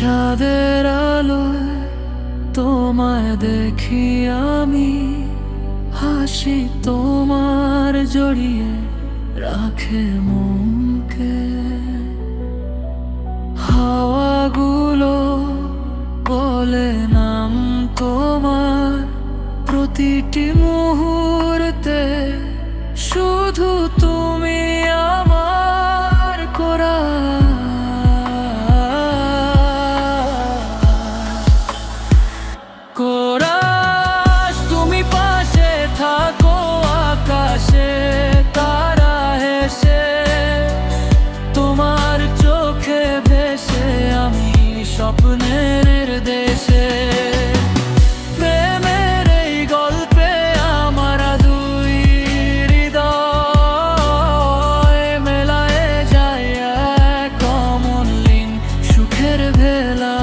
চাঁদের আলোয় তোমায় দেখি আমি, হাসি তোমার জড়িয়ে রাখে মনকে। হাওয়াগুলো বলে নাম তোমার প্রতিটি মুহূর্তে, শুধু তুমি আমার করা। কোরাস তুমি পাশে থাকো আকাশে তারা হেসে, তোমার চোখে ভেসে আমি স্বপ্নের দেশে। প্রেমের এই গল্পে আমার দুই হৃদয় মেলায় যায় এক অমলিন সুখের ভেলা।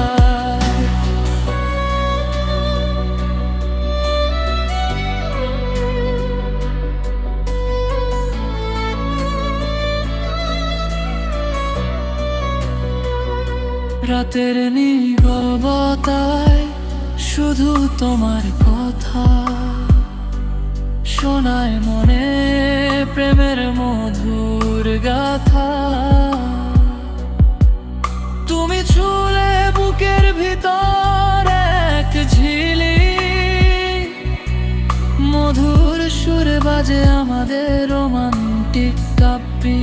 রাতের নীরবতায় শুধু তোমার কথা শোনায় মনে প্রেমের মধুর গাথা। তুমি ছুলে বুকের ভিতর এক ঝিলি, মধুর সুরে বাজে আমাদের রোমান্টিক কাব্যি।